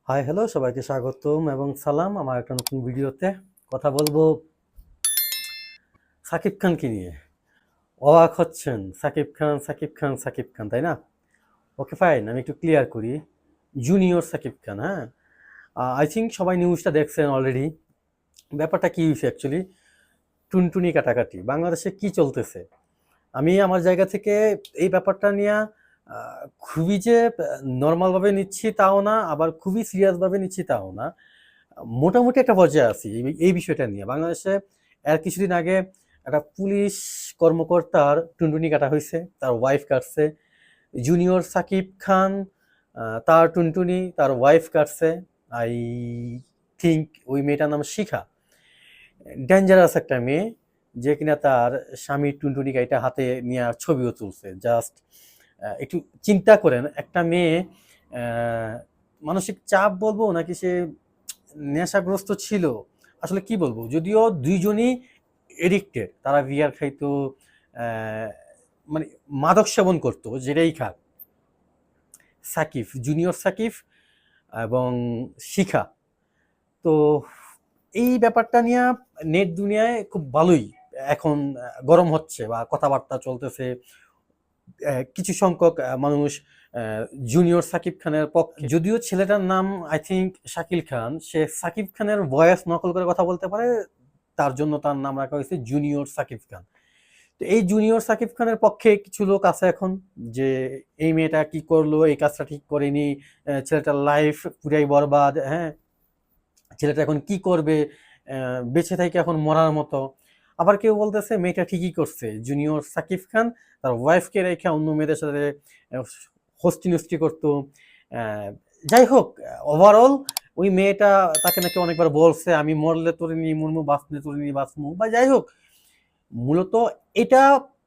Hi hello সবাইকে স্বাগতম এবং সালাম আমার একটা নতুন ভিডিওতে। কথা বলবো সাকিব খানকে নিয়ে। অবাক হচ্ছেন, সাকিব খান সাকিব খান সাকিব খান, তাই না? ওকে ফাইন, আমি একটু ক্লিয়ার করি। জুনিয়র সাকিব খান, হ্যাঁ। আই থিঙ্ক সবাই নিউজটা দেখছেন অলরেডি। ব্যাপারটা কি হয়েছে অ্যাকচুয়ালি? টুনটুনি কাটাকাটি বাংলাদেশে কি চলতেছে? আমি আমার জায়গা থেকে এই ব্যাপারটা নিয়ে খুবই যে নর্মালভাবে নিচ্ছি তাও না, আবার খুবই সিরিয়াসভাবে নিচ্ছি তাও না। মোটামুটি একটা পর্যায়ে আছি এই বিষয়টা নিয়ে। বাংলাদেশে এর কিছুদিন আগে একটা পুলিশ কর্মকর্তার টুনটুনি কাটা হয়েছে, তার ওয়াইফ কাটছে। জুনিয়র সাকিব খান তার টুনটুনি তার ওয়াইফ কাটছে। আই থিঙ্ক ওই মেয়েটার নাম শিখা। ডেঞ্জারাস একটা মেয়ে, যে কিনা তার স্বামীর টুনটুনি গাড়িটা হাতে নিয়ে ছবিও তুলছে। জাস্ট একটু চিন্তা করেন, একটা মেয়ে মানসিক চাপ বলবো নাকি সে নেশাগ্রস্ত ছিল, আসলে কি বলবো, যদিও দুইজনই এডিক্টেড, তারা বিয়ার খাইতো, মানে মাদক সেবন করতো, যেটাই খাক। সাকিব, জুনিয়র সাকিব এবং শিখা। তো এই ব্যাপারটা নিয়ে নেট দুনিয়ায় খুব ভালোই এখন গরম হচ্ছে বা কথাবার্তা চলতেছে। কিছু সংখ্যক মানুষ জুনিয়র সাকিব খানের পক্ষে, যদিও ছেলেটার নাম আই থিঙ্ক শাকিল খান, সে সাকিব খানের ভয়েস নকল করে কথা বলতে পারে, তার জন্য তার নাম রাখা হয়েছে জুনিয়র সাকিব খান। তো এই জুনিয়র সাকিব খানের পক্ষে কিছু লোক আছে এখন, যে এই মেয়েটা কি করলো, এই কাজটা ঠিক করেনি, ছেলেটার লাইফ পুরাই বরবাদ, হ্যাঁ, ছেলেটা এখন কি করবে, বেঁচে থেকে এখন মরার মতো। আবার কেউ বলতেছে মেয়েটা ঠিকই করছে, জুনিয়র সাকিব খান তার ওয়াইফকে রেখে অন্য মেয়েদের সাথে হস্তি নস্তি করতো। যাই হোক, ওভারঅল ওই মেয়েটা তাকে নাকি অনেকবার বলছে আমি মরলে তোরে নিয়ে মরমু, বাঁচলে তোরে নিয়ে বাঁচমু, বা যাই হোক। মূলত এটা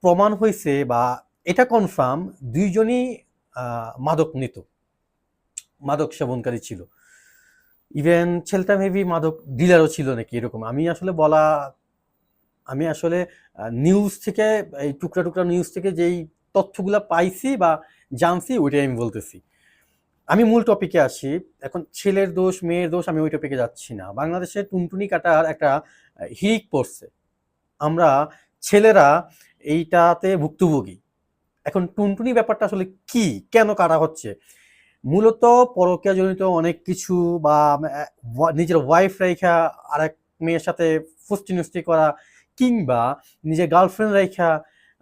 প্রমাণ হয়েছে বা এটা কনফার্ম দুইজনই মাদক নিত, মাদক সেবনকারী ছিল। ইভেন ছেলেটা মেবি মাদক ডিলারও ছিল নাকি এরকম। আমি আসলে নিউজ থেকে, এই টুকরা টুকরা নিউজ থেকে যেই তথ্যগুলো পাইছি বা জানছি ওইটাই আমি বলতেছি। আমি মূল টপিকে আসি। এখন ছেলের দোষ মেয়ের দোষ আমি ওই টপিকে যাচ্ছি না। বাংলাদেশে টুনটুনি কাটার একটা হিড়িক পড়ছে, আমরা ছেলেরা এইটাতে ভুক্তভোগী। এখন টুনটুনি ব্যাপারটা আসলে কি, কেন কাটা হচ্ছে? মূলত পরকীয়াজনিত অনেক কিছু, বা নিজের ওয়াইফ রেখা আরেক মেয়ের সাথে ফুষ্টি নষ্টি করা, কিংবা নিজের গার্লফ্রেন্ড রেখা,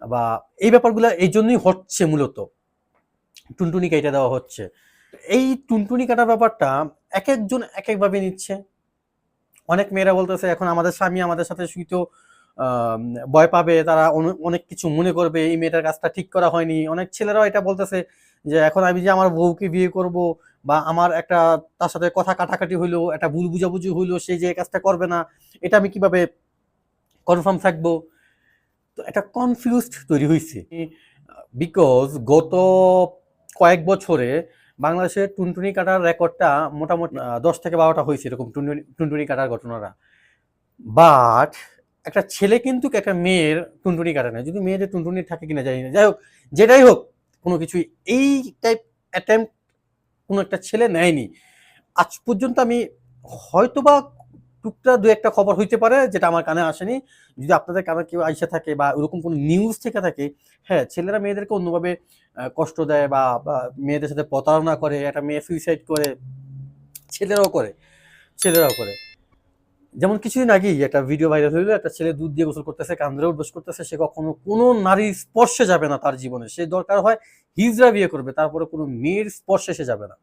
বা এই ব্যাপারগুলো এই জন্যই হচ্ছে, মূলত টুনটুনি কেটে দেওয়া হচ্ছে। এই টুনটুনি কাটার ব্যাপারটা এক একজন এক একভাবে নিচ্ছে। অনেক মেয়েরা বলতেছে এখন আমাদের স্বামী আমাদের সাথে শুইতো ভয় পাবে, তারা অনেক কিছু মনে করবে, এই মেয়েটার কাজটা ঠিক করা হয়নি। অনেক ছেলেরাও এটা বলতেছে যে এখন আমি যে আমার বউকে বিয়ে করব, বা আমার একটা তার সাথে কথা কাটাকাটি হইলো, একটা ভুল বুঝাবুঝি হইলো, সে যে কাজটা করবে না, এটা আমি কিভাবে কনফার্ম থাকবো? তো একটা কনফিউজড তৈরি হয়েছে। বিকজ গত কয়েক বছরে বাংলাদেশের টুনটুনি কাটার রেকর্ডটা মোটামুটি 10 থেকে 12টা হয়েছে এরকম টুনটুনি কাটার ঘটনাটা। বাট একটা ছেলে কিন্তু একটা মেয়ের টুনটুনি কাটে না, যদি মেয়েদের টুনটুনি থাকে কিনা জানি না। যাই হোক, যেটাই হোক, কোনো কিছুই এই টাইপ অ্যাটেম্প কোনো একটা ছেলে নেয়নি আজ পর্যন্ত। আমি হয়তোবা টুকটা দু একটা খবর হইতে পারে যেটা আমার কানে আসেনি। যদি আপনাদের কানে কেউ আইসা থাকে বা ওরকম কোনো নিউজ থেকে থাকে, হ্যাঁ, ছেলেরা মেয়েদেরকে অন্যভাবে কষ্ট দেয় বা মেয়েদের সাথে প্রতারণা করে, একটা মেয়ে সুইসাইড করে, ছেলেরাও করে, ছেলেরাও করে। যেমন কিছুদিন আগেই একটা ভিডিও ভাইরাল হইলো, একটা ছেলে দুধ দিয়ে গোসল করতেছে, কান ধরে উঠবোস করতেছে, সে কখনো কোনো নারীর স্পর্শে যাবে না তার জীবনে, সে দরকার হয় হিজড়া বিয়ে করবে, তারপরে কোনো মেয়ের স্পর্শে সে যাবে না।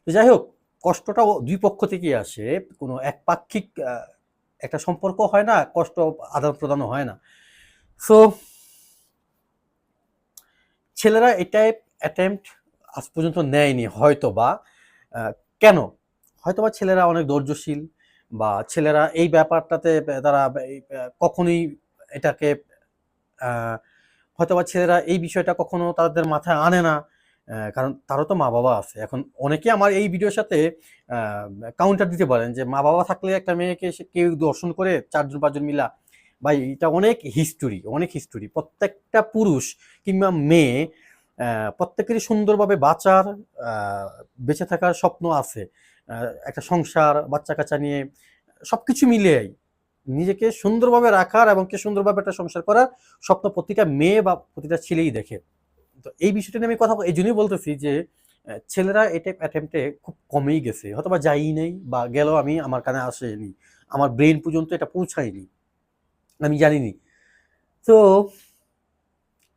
তো যাই হোক, কষ্টটা দুই পক্ষ থেকেই আসে, কোনো একপাক্ষিক একটা সম্পর্ক হয় না, কষ্ট আদান প্রদানও হয় না। সো ছেলেরা এটাই অ্যাটেম্পট আজ পর্যন্ত নেয়নি হয়তো বা। কেন? হয়তোবা ছেলেরা অনেক ধৈর্যশীল, বা ছেলেরা এই ব্যাপারটাতে তারা কখনোই এটাকে হয়তোবা ছেলেরা এই বিষয়টা কখনো তাদের মাথায় আনে না, কারণ তারও তো মা বাবা আছে। এখন অনেকে আমার এই ভিডিওর সাথে কাউন্টার দিতে পারেন যে মা বাবা থাকলে একটা মেয়েকে কেউ দর্শন করে 4 জন 5 জন মিলা, ভাই এটা অনেক হিস্টোরি, অনেক হিস্টোরি। প্রত্যেকটা পুরুষ কিংবা মেয়ে প্রত্যেকেরই সুন্দরভাবে বাঁচার, বেঁচে থাকার স্বপ্ন আছে। একটা সংসার, বাচ্চা-কাচ্চা নিয়ে সবকিছু মিলিয়েই নিজেকে সুন্দরভাবে রাখার এবং সুন্দরভাবে একটা সংসার করার স্বপ্ন প্রতিটা মেয়ে বা প্রতিটা ছেলেই দেখে। তো এই বিষয়টা নিয়ে আমি কথা এই জন্যই বলতেছি যে ছেলেরা এই টাইপ অ্যাটেম্পটে খুব কমেই গেছে, হয়তোবা যাই নাই বা গেলেও আমার কানে আসেনি, আমার ব্রেন পর্যন্ত এটা পৌঁছায়নি, আমি জানিনি। তো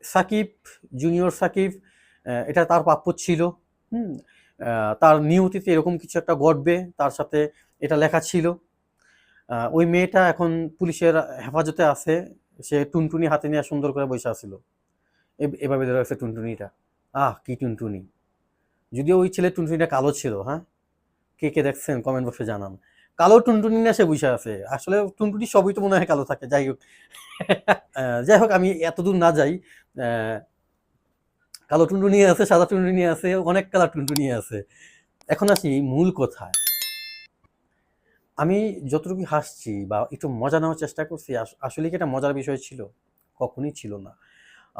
সাকিব, জুনিয়র সাকিব, এটা তার প্রাপ্য ছিল। হুম? তার নিয়তিতে এরকম কিছু একটা ঘটবে, তার সাথে এটা লেখা ছিল। ওই মেয়েটা এখন পুলিশের হেফাজতে আছে, সে টুনটুনি হাতে নিয়ে সুন্দর করে বসে আছিল, এভাবে ধরে রাখছে টুনটুনিটা। কি টুনটুনি! যদিও ওই ছেলে টুনটুনিটা কালো ছিল। হ্যাঁ, কে কে দেখছেন কমেন্ট বক্সে জানান। কালো টুনটুনি না সে বসে আছে, আসলে টুনটুনি সবই তো মনে হয় কালো থাকে। যাই হোক যাই হোক, আমি এতদূর না যাই। কালো টুনটুনি আছে, সাদা টুনটুনি আছে, অনেক কালার টুনটুনি আছে। এখন আসি মূল কথায়। আমি যতটুকু হাসছি বা একটু মজা নেওয়ার চেষ্টা করছি, আসলে কি এটা মজার বিষয় ছিল? কখনই ছিল না।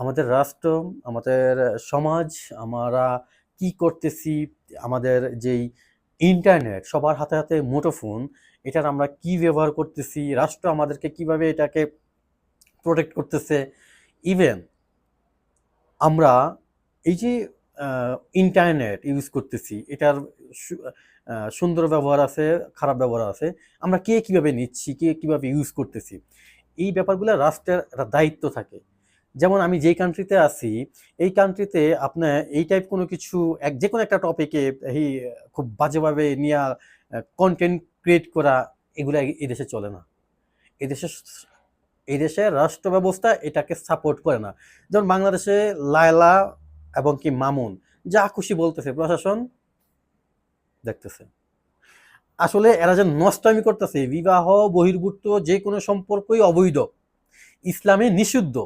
আমাদের রাষ্ট্র, আমাদের সমাজ, আমরা কি করতেছি, আমাদের যেই ইন্টারনেট, সবার হাতে হাতে মুঠোফোন, এটার আমরা কি ব্যবহার করতেছি, রাষ্ট্র আমাদেরকে কিভাবে এটাকে প্রোটেক্ট করতেছে, ইভেন আমরা এই যে ইন্টারনেট ইউজ করতেছি, এটার সুন্দর ব্যবহার আছে, খারাপ ব্যবহার আছে, আমরা কে কিভাবে নিচ্ছি, কে কিভাবে ইউজ করতেছি, এই ব্যাপারগুলো রাষ্ট্রের একটা দায়িত্ব থাকে। যেমন আমি যেই কান্ট্রিতে আছি, এই কান্ট্রিতে আপনার এই টাইপ কোনো কিছু যে কোনো একটা টপিকে এই খুব বাজেভাবে নিয়ে কন্টেন্ট ক্রিয়েট করা, এগুলো এই দেশে চলে না। এদেশে এই দেশের রাষ্ট্র ব্যবস্থা এটাকে সাপোর্ট করে না। যেমন বাংলাদেশে লায়লা এবং কি মামুন যা খুশি বলতেছে, প্রশাসন দেখতেছে। আসলে এরা যে নষ্টামি করতেছে, বিবাহ বহির্ভূত যে কোনো সম্পর্কই অবৈধ, ইসলামে নিষিদ্ধ,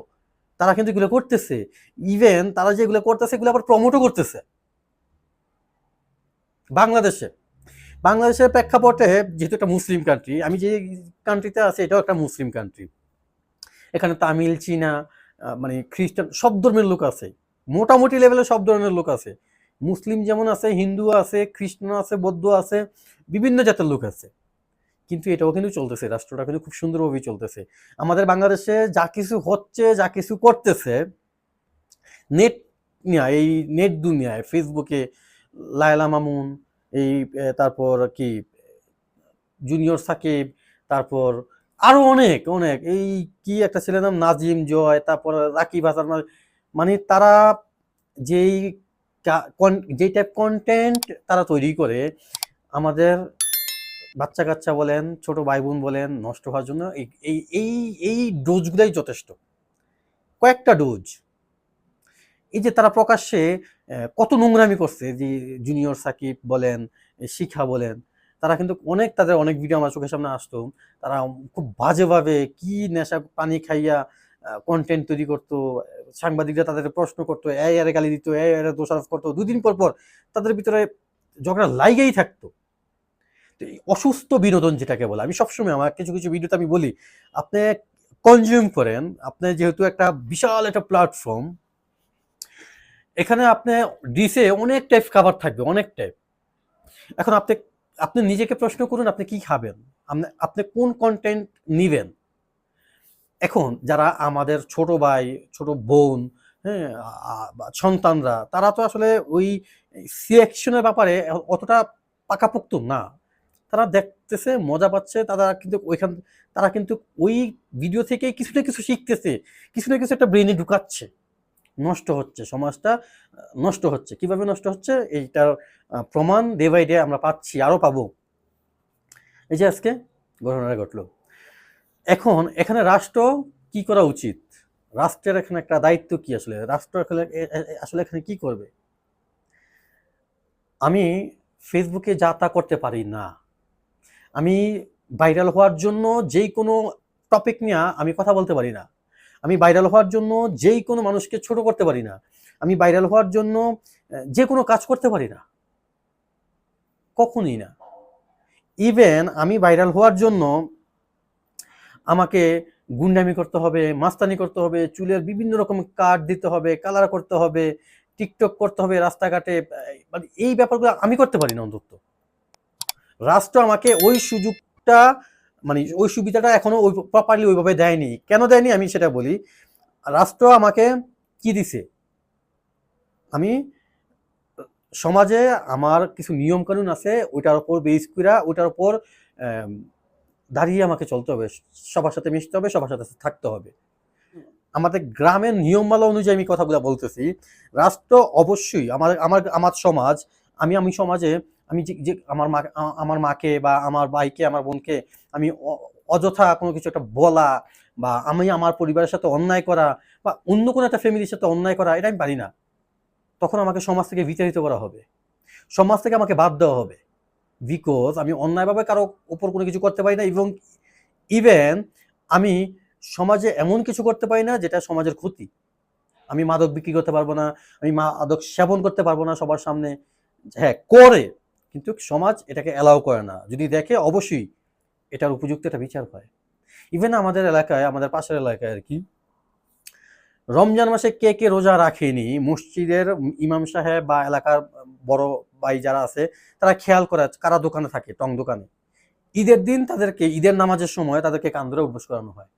তারা কিন্তু এগুলো করতেছে। ইভেন তারা যেগুলো করতেছে এগুলো আবার প্রমোটও করতেছে বাংলাদেশে। বাংলাদেশের প্রেক্ষাপটে, যেহেতু একটা মুসলিম কান্ট্রি, আমি যে কান্ট্রিতে আছি এটাও একটা মুসলিম কান্ট্রি, এখানে তামিল, চীনা, মানে খ্রিস্টান, সব ধর্মের লোক আছে, মোটামুটি লেভেলে সব ধরনের লোক আছে। মুসলিম যেমন আছে, হিন্দু আছে, খ্রিস্টান আছে, বৌদ্ধ আছে, বিভিন্ন জাতের লোক আছে। কিন্তু এটাও কিন্তু চলতেছে, রাষ্ট্রটা কিন্তু খুব সুন্দরভাবেই চলতেছে। আমাদের বাংলাদেশে যা কিছু হচ্ছে, যা কিছু করতেছে, নেট নিয়ে, এই নেট দুনিয়ায়, ফেসবুকে লায়লা মামুন, এই তারপর কি জুনিয়র সাকিব, তারপর আরো অনেক অনেক, এই কি একটা ছেলের নাম নাজিম জয়, তারপর রাকিব হাসান, মানে তারা যেই যেই টাইপ কন্টেন্ট তারা তৈরি করে, আমাদের বাচ্চা কাচ্চা বলেন, ছোট ভাই বোন বলেন, নষ্ট হওয়ার জন্য এই এই এই ডোজগুলাই যথেষ্ট। কয়েকটা ডোজ, এই যে তারা প্রকাশ্যে কত নোংরামি করছে, যে জুনিয়র সাকিব বলেন, শিখা বলেন, তারা কিন্তু তাদের অনেক ভিডিও আমার চোখের সামনে আসতো, তারা খুব বাজেভাবে কি নেশা পানি খাইয়া কন্টেন্ট তৈরি করতো, সাংবাদিকরা তাদের প্রশ্ন করতো, এই আরে গালি দিত, এই আরে দোষারোপ করতো, দুদিন পর পর তাদের ভিতরে ঝগড়া লাইগেই থাকতো। তো এই অসুস্থ বিনোদন যেটাকে বলে, আমি সবসময় আমার কিছু কিছু ভিডিওতে আমি বলি, আপনি কনজিউম করেন, আপনি যেহেতু একটা বিশাল একটা প্ল্যাটফর্ম, এখানে আপনি ডিশে অনেক টাইপ খাবার থাকবে, অনেক টাইপ। এখন আপনি আপনি নিজেকে প্রশ্ন করুন, আপনি কি খাবেন, আপনি কোন কন্টেন্ট নিবেন। এখন যারা আমাদের ছোট ভাই, ছোট বোন, হ্যাঁ, সন্তানরা, তারা তো আসলে ওই সিলেকশনের ব্যাপারে অতটা পাকাপোক্ত না। তারা দেখতেছে, মজা পাচ্ছে, তারা কিন্তু ওই ভিডিও থেকেই কিছু না কিছু শিখতেছে, কিছু না কিছু একটা ব্রেনে ঢুকাচ্ছে। নষ্ট হচ্ছে সমাজটা, নষ্ট হচ্ছে। কিভাবে নষ্ট হচ্ছে এইটার প্রমাণ ডে বাই ডে আমরা পাচ্ছি, আরো পাবো। এই যে আজকে ঘটনাটা ঘটলো। এখন এখানে রাষ্ট্র কি করা উচিত, রাষ্ট্রের এখানে একটা দায়িত্ব কি, আসলে রাষ্ট্র আসলে এখানে কি করবে? আমি ফেসবুকে যা তা করতে পারি না, আমি ভাইরাল হওয়ার জন্য যেই কোনো টপিক নিয়ে আমি কথা বলতে পারি না, আমি ভাইরাল হওয়ার জন্য যেই কোনো মানুষকে ছোট করতে পারি না, আমি ভাইরাল হওয়ার জন্য যে কোনো কাজ করতে পারি না, কখনই না। ইভেন আমি ভাইরাল হওয়ার জন্য আমাকে গুন্ডামি করতে হবে, মাস্তানি করতে হবে, চুলের বিভিন্ন রকম কাট দিতে হবে, কালার করতে হবে, টিকটক করতে হবে রাস্তাঘাটে, মানে এই ব্যাপারগুলো আমি করতে পারি না। অন্তত রাষ্ট্র আমাকে ওই সুযোগটা, মানে ওই সুবিধাটা এখনো ওই প্রপারলি ওইভাবে দেয়নি। কেন দেয়নি আমি সেটা বলি। রাষ্ট্র আমাকে কি দিছে, আমি সমাজে আমার কিছু নিয়ম কানুন আছে, ওইটার উপর বেস করে ওইটার উপর দাঁড়িয়ে আমাকে চলতে হবে, সবার সাথে মিশতে হবে, সবার সাথে থাকতে হবে। আমাদের গ্রামের নিয়মমালা অনুযায়ী আমি কথাগুলো বলতেছি। রাষ্ট্র অবশ্যই আমার আমার আমার সমাজ, আমি সমাজে আমি যে আমার মাকে বা আমার ভাইকে, আমার বোনকে আমি অযথা কোনো কিছু একটা বলা, বা আমি আমার পরিবারের সাথে অন্যায় করা, বা অন্য কোনো একটা ফ্যামিলির সাথে অন্যায় করা, এটা আমি পারি না। তখন আমাকে সমাজ থেকে বিতাড়িত করা হবে, সমাজ থেকে আমাকে বাদ দেওয়া হবে, বিকজ আমি অন্যায়ভাবে কারো উপর কোনো কিছু করতে পারি না। এবং ইভেন আমি সমাজে এমন কিছু করতে পারি না যেটা সমাজের ক্ষতি। আমি মাদক বিক্রি করতে পারবো না, আমি মাদক সেবন করতে পারবো না সবার সামনে। হ্যাঁ করে, কিন্তু সমাজ এটাকে অ্যালাউ করে না। যদি দেখে অবশ্যই এটার উপযুক্ত একটা বিচার হয়। ইভেন আমাদের এলাকায়, আমাদের পাশের এলাকায় আর কি, রমজান মাসে কে কে রোজা রাখেনি, মসজিদের ইমাম সাহেব বা এলাকার বড় ভাই যারা আছে তারা খেয়াল করে কারা দোকানে থাকে, টং দোকানে। ঈদের দিন তাদেরকে, ঈদের নামাজের সময় তাদেরকে কান ধরে অভ্যাস করানো হয়।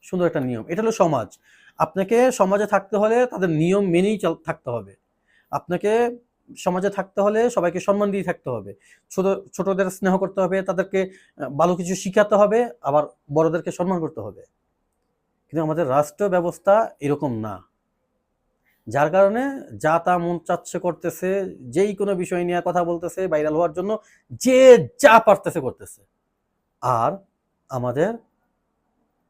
সুন্দর একটা নিয়ম। এটা হলো সমাজ। আপনাকে সমাজে থাকতে হলে তাদের নিয়ম মেনেই থাকতে হবে। আপনাকে সমাজে থাকতে হলে সবাইকে সম্মান দিয়ে থাকতে হবে, ছোটদের স্নেহ করতে হবে, তাদেরকে ভালো কিছু শিখাতে হবে, আবার বড়দেরকে সম্মান করতে হবে। কিন্তু আমাদের রাষ্ট্র ব্যবস্থা এরকম না, যার কারণে যা তা মন চাচ্ছে করতেছে, যেই কোনো বিষয় নিয়ে কথা বলতেছে ভাইরাল হওয়ার জন্য, যে যা পারতেছে করতেছে। আর আমাদের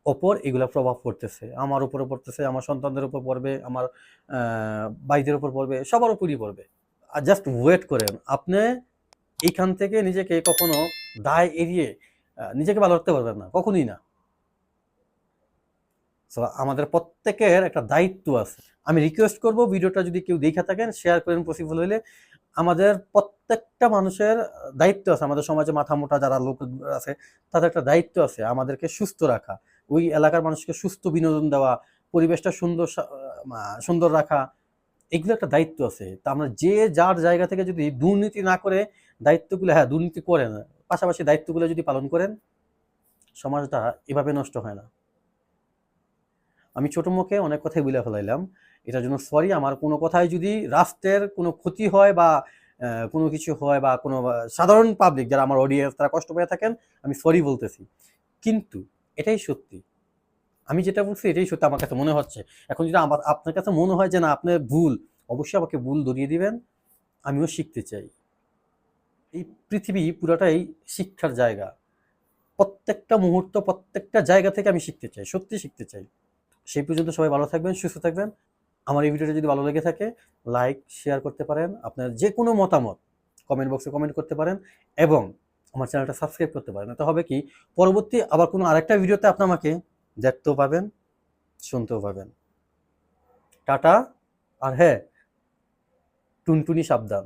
ওপর এগুলা প্রভাব পড়তেছে, আমার উপরে পড়তেছে, আমার সন্তানদের উপর পড়বে, আমার ভাইদের উপর পড়বে, সবার উপরই পড়বে। আর জাস্ট ওয়েট করেন, আপনি এইখান থেকে নিজেকে কখনো দায় এড়িয়ে নিজেকে ভালো রাখতে পারবেন না, কখনোই না। সো আমাদের প্রত্যেকের একটা দায়িত্ব আছে। আমি রিকোয়েস্ট করব, ভিডিওটা যদি কেউ দেখে থাকেন শেয়ার করেন পসিবল হলে। আমাদের প্রত্যেকটা মানুষের দায়িত্ব আছে, আমাদের সমাজে মাথা মোটা যারা লোক আছে তাদের একটা দায়িত্ব আছে আমাদেরকে সুস্থ রাখা, ওই এলাকার মানুষকে সুস্থ বিনোদন দেওয়া, পরিবেশটা সুন্দর রাখা, এগুলো একটা দায়িত্ব আছে। তা আমরা যে যার জায়গা থেকে যদি দুর্নীতি না করে দায়িত্বগুলো, হ্যাঁ দুর্নীতি করেন, পাশাপাশি দায়িত্বগুলো যদি পালন করেন, সমাজটা এভাবে নষ্ট হয় না। আমি ছোট মুখে অনেক কথাই বলে ফেলাইলাম, এটার জন্য সরি। আমার কোনো কথায় যদি রাষ্ট্রের কোনো ক্ষতি হয় বা কোনো কিছু হয়, বা কোনো সাধারণ পাবলিক যারা আমার অডিয়েন্স তারা কষ্ট পেয়ে থাকেন, আমি সরি বলতেছি। কিন্তু এটাই সত্যি, আমি যেটা বলছি এটাই সত্যি আমার কাছে মনে হচ্ছে। এখন যদি আপনার কাছে মনে হয় যে না আপনার ভুল, অবশ্যই আমাকে ভুল ধরিয়ে দিবেন, আমিও শিখতে চাই। এই পৃথিবী পুরোটাই শিক্ষার জায়গা, প্রত্যেকটা মুহূর্ত, প্রত্যেকটা জায়গা থেকে আমি শিখতে চাই, সত্যি শিখতে চাই। সেই পর্যন্ত সবাই ভালো থাকবেন, সুস্থ থাকবেন। আমার এই ভিডিওটা যদি ভালো লেগে থাকে লাইক শেয়ার করতে পারেন, আপনার যে কোনো মতামত কমেন্ট বক্সে কমেন্ট করতে পারেন, এবং আমার চ্যানেলটা সাবস্ক্রাইব করতে পারেন। এটা হবে কি, পরবর্তী আবার কোনো আরেকটা ভিডিওতে আপনি আমাকে দেখতেও পাবেন, শুনতেও পাবেন। টাটা। আর হ্যাঁ, টুনটুনি সাবধান।